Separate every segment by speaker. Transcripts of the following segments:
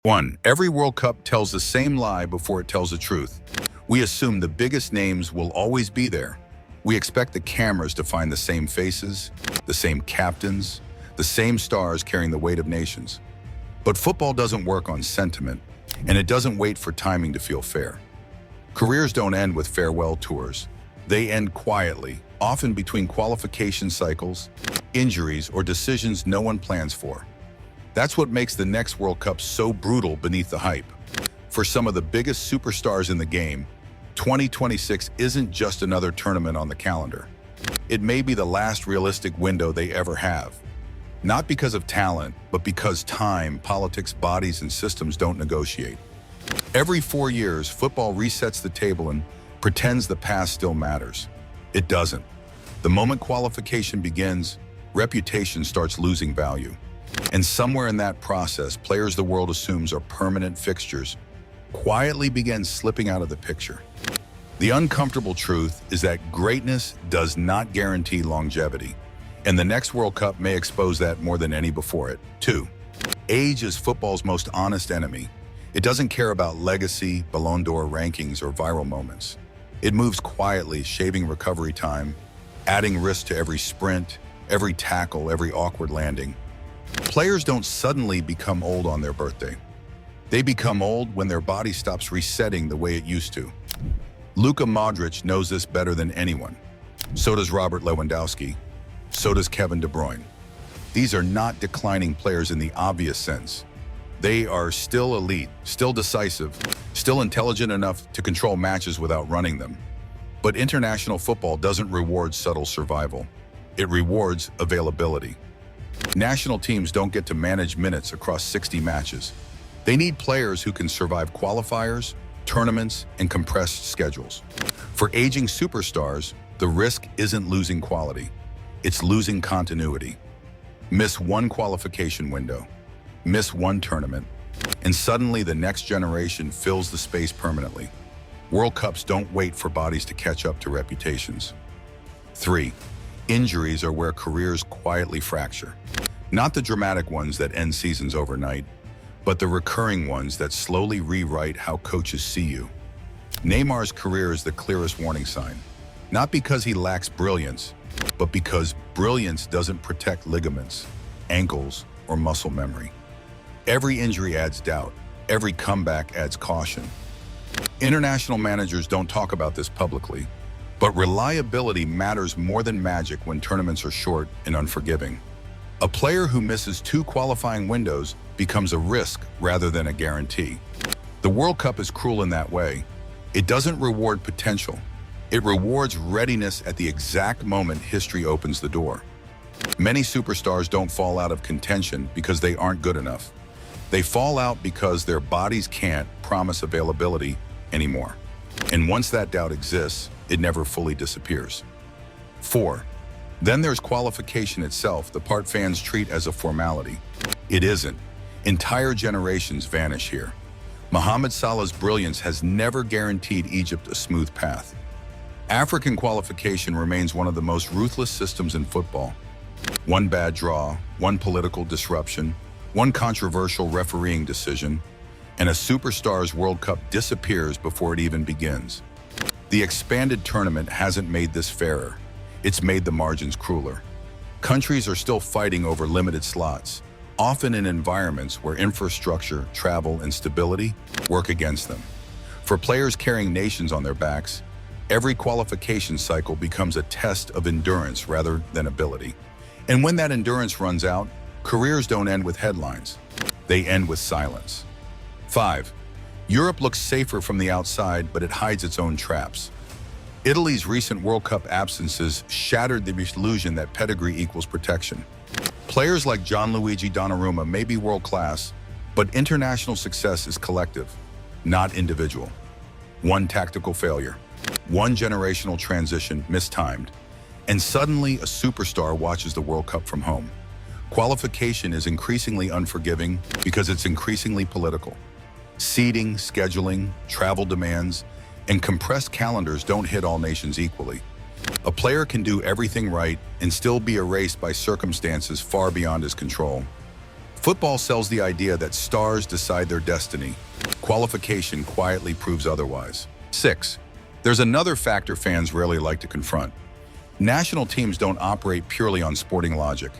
Speaker 1: 1. Every World Cup tells the same lie before it tells the truth. We assume the biggest names will always be there. We expect the cameras to find the same faces, the same captains, the same stars carrying the weight of nations. But football doesn't work on sentiment, and it doesn't wait for timing to feel fair. Careers don't end with farewell tours. They end quietly, often between qualification cycles, injuries, or decisions no one plans for. That's what makes the next World Cup so brutal beneath the hype. For some of the biggest superstars in the game, 2026 isn't just another tournament on the calendar. It may be the last realistic window they ever have. Not because of talent, but because time, politics, bodies, and systems don't negotiate. Every 4 years, football resets the table and pretends the past still matters. It doesn't. The moment qualification begins, reputation starts losing value. And somewhere in that process, players the world assumes are permanent fixtures quietly begin slipping out of the picture. The uncomfortable truth is that greatness does not guarantee longevity, and the next World Cup may expose that more than any before it. 2. Age is football's most honest enemy. It doesn't care about legacy, Ballon d'Or rankings, or viral moments. It moves quietly, shaving recovery time, adding risk to every sprint, every tackle, every awkward landing. Players don't suddenly become old on their birthday. They become old when their body stops resetting the way it used to. Luka Modric knows this better than anyone. So does Robert Lewandowski. So does Kevin De Bruyne. These are not declining players in the obvious sense. They are still elite, still decisive, still intelligent enough to control matches without running them. But international football doesn't reward subtle survival. It rewards availability. National teams don't get to manage minutes across 60 matches. They need players who can survive qualifiers, tournaments, and compressed schedules. For aging superstars, the risk isn't losing quality. It's losing continuity. Miss one qualification window, miss one tournament, and suddenly the next generation fills the space permanently. World Cups don't wait for bodies to catch up to reputations. 3. Injuries are where careers quietly fracture. Not the dramatic ones that end seasons overnight, but the recurring ones that slowly rewrite how coaches see you. Neymar's career is the clearest warning sign. Not because he lacks brilliance, but because brilliance doesn't protect ligaments, ankles, or muscle memory. Every injury adds doubt. Every comeback adds caution. International managers don't talk about this publicly, but reliability matters more than magic when tournaments are short and unforgiving. A player who misses 2 qualifying windows becomes a risk rather than a guarantee. The World Cup is cruel in that way. It doesn't reward potential. It rewards readiness at the exact moment history opens the door. Many superstars don't fall out of contention because they aren't good enough. They fall out because their bodies can't promise availability anymore. And once that doubt exists, it never fully disappears. 4. Then there's qualification itself, the part fans treat as a formality. It isn't. Entire generations vanish here. Mohamed Salah's brilliance has never guaranteed Egypt a smooth path. African qualification remains one of the most ruthless systems in football. One bad draw, one political disruption, one controversial refereeing decision, and a superstar's World Cup disappears before it even begins. The expanded tournament hasn't made this fairer. It's made the margins crueler. Countries are still fighting over limited slots, often in environments where infrastructure, travel, and stability work against them. For players carrying nations on their backs, every qualification cycle becomes a test of endurance rather than ability. And when that endurance runs out, careers don't end with headlines. They end with silence. 5. Europe looks safer from the outside, but it hides its own traps. Italy's recent World Cup absences shattered the illusion that pedigree equals protection. Players like Gianluigi Donnarumma may be world-class, but international success is collective, not individual. One tactical failure, one generational transition mistimed, and suddenly a superstar watches the World Cup from home. Qualification is increasingly unforgiving because it's increasingly political. Seeding, scheduling, travel demands, and compressed calendars don't hit all nations equally. A player can do everything right and still be erased by circumstances far beyond his control. Football sells the idea that stars decide their destiny. Qualification quietly proves otherwise. 6. There's another factor fans rarely like to confront. National teams don't operate purely on sporting logic.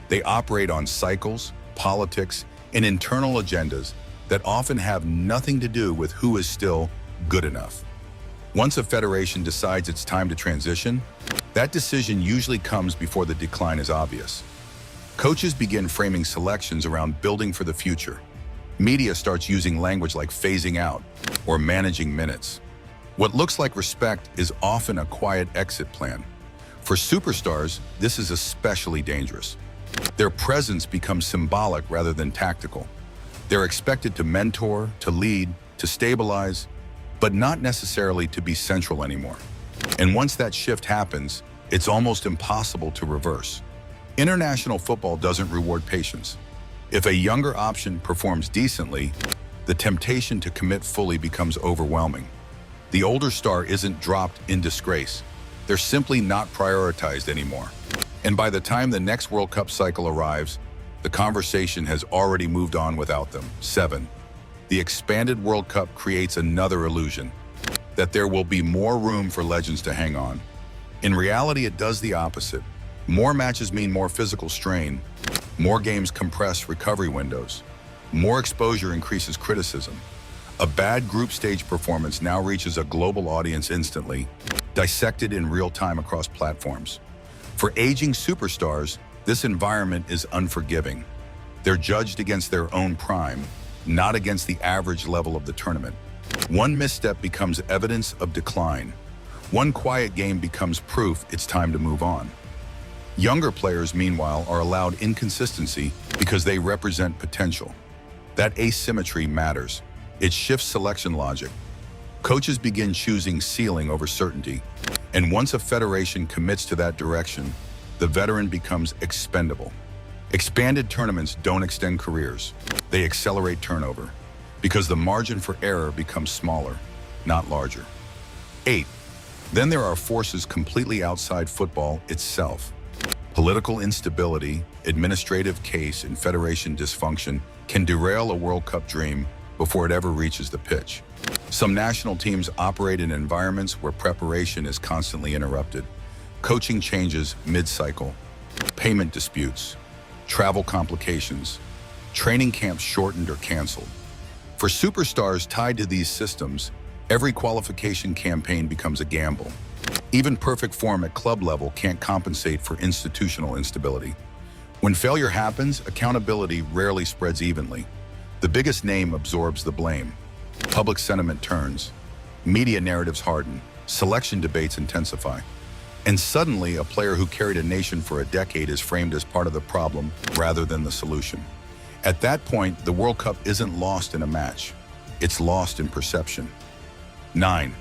Speaker 1: They operate on cycles, politics, and internal agendas that often have nothing to do with who is still good enough. Once a federation decides it's time to transition, that decision usually comes before the decline is obvious. Coaches begin framing selections around building for the future. Media starts using language like phasing out or managing minutes. What looks like respect is often a quiet exit plan. For superstars, this is especially dangerous. Their presence becomes symbolic rather than tactical. They're expected to mentor, to lead, to stabilize, but not necessarily to be central anymore. And once that shift happens, it's almost impossible to reverse. International football doesn't reward patience. If a younger option performs decently, the temptation to commit fully becomes overwhelming. The older star isn't dropped in disgrace. They're simply not prioritized anymore. And by the time the next World Cup cycle arrives, the conversation has already moved on without them. 7. The expanded World Cup creates another illusion, that there will be more room for legends to hang on. In reality, it does the opposite. More matches mean more physical strain. More games compress recovery windows. More exposure increases criticism. A bad group stage performance now reaches a global audience instantly, dissected in real time across platforms. For aging superstars, this environment is unforgiving. They're judged against their own prime, not against the average level of the tournament. One misstep becomes evidence of decline. One quiet game becomes proof it's time to move on. Younger players, meanwhile, are allowed inconsistency because they represent potential. That asymmetry matters. It shifts selection logic. Coaches begin choosing ceiling over certainty. And once a federation commits to that direction, the veteran becomes expendable. Expanded tournaments don't extend careers. They accelerate turnover because the margin for error becomes smaller, not larger. 8. Then there are forces completely outside football itself. Political instability, administrative case, and federation dysfunction can derail a World Cup dream before it ever reaches the pitch. Some national teams operate in environments where preparation is constantly interrupted. Coaching changes mid-cycle, payment disputes, travel complications, training camps shortened or canceled. For superstars tied to these systems, every qualification campaign becomes a gamble. Even perfect form at club level can't compensate for institutional instability. When failure happens, accountability rarely spreads evenly. The biggest name absorbs the blame. Public sentiment turns. Media narratives harden. Selection debates intensify. And suddenly, a player who carried a nation for a decade is framed as part of the problem rather than the solution. At that point, the World Cup isn't lost in a match. It's lost in perception. 9.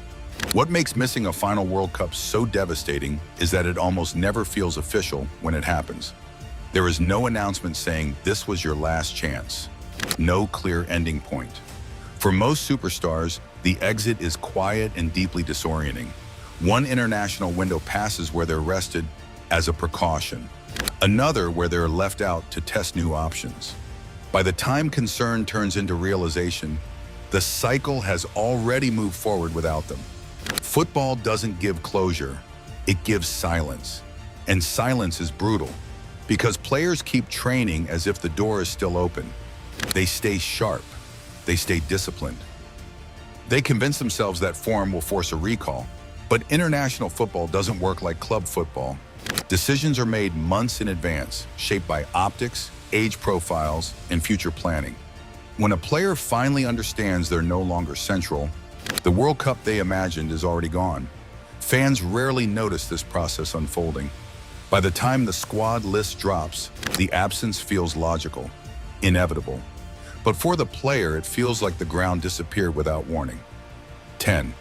Speaker 1: What makes missing a final World Cup so devastating is that it almost never feels official when it happens. There is no announcement saying this was your last chance. No clear ending point. For most superstars, the exit is quiet and deeply disorienting. One international window passes where they're rested as a precaution. Another where they're left out to test new options. By the time concern turns into realization, the cycle has already moved forward without them. Football doesn't give closure, it gives silence. And silence is brutal, because players keep training as if the door is still open. They stay sharp, they stay disciplined. They convince themselves that form will force a recall. But international football doesn't work like club football. Decisions are made months in advance, shaped by optics, age profiles, and future planning. When a player finally understands they're no longer central, the World Cup they imagined is already gone. Fans rarely notice this process unfolding. By the time the squad list drops, the absence feels logical, inevitable. But for the player, it feels like the ground disappeared without warning. 10.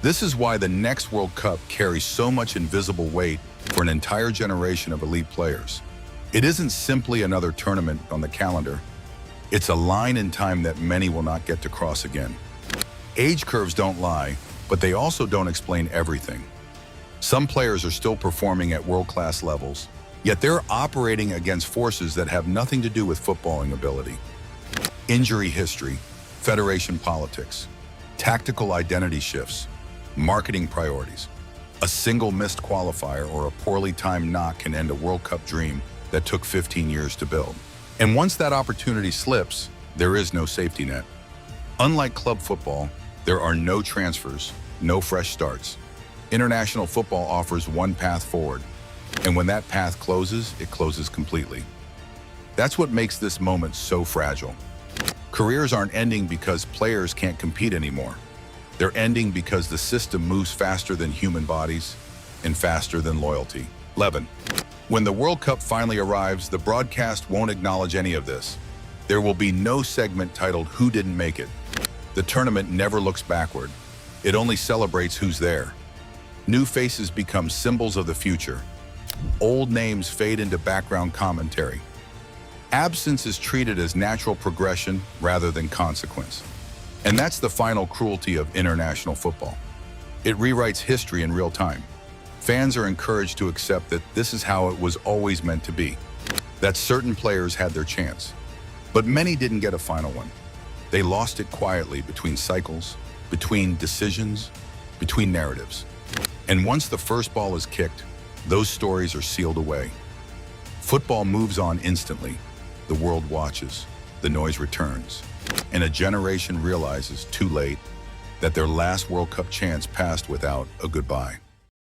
Speaker 1: This is why the next World Cup carries so much invisible weight for an entire generation of elite players. It isn't simply another tournament on the calendar. It's a line in time that many will not get to cross again. Age curves don't lie, but they also don't explain everything. Some players are still performing at world-class levels, Yet they're operating against forces that have nothing to do with footballing ability. Injury history, federation politics, tactical identity shifts, marketing priorities. A single missed qualifier or a poorly timed knock can end a World Cup dream that took 15 years to build. And once that opportunity slips, there is no safety net. Unlike club football, there are no transfers, no fresh starts. International football offers one path forward, and when that path closes, it closes completely. That's what makes this moment so fragile. Careers aren't ending because players can't compete anymore. They're ending because the system moves faster than human bodies and faster than loyalty. 11. When the World Cup finally arrives, the broadcast won't acknowledge any of this. There will be no segment titled "Who Didn't Make It?" The tournament never looks backward. It only celebrates who's there. New faces become symbols of the future. Old names fade into background commentary. Absence is treated as natural progression rather than consequence. And that's the final cruelty of international football. It rewrites history in real time. Fans are encouraged to accept that this is how it was always meant to be, that certain players had their chance. But many didn't get a final one. They lost it quietly between cycles, between decisions, between narratives. And once the first ball is kicked, those stories are sealed away. Football moves on instantly. The world watches, the noise returns, and a generation realizes too late that their last World Cup chance passed without a goodbye.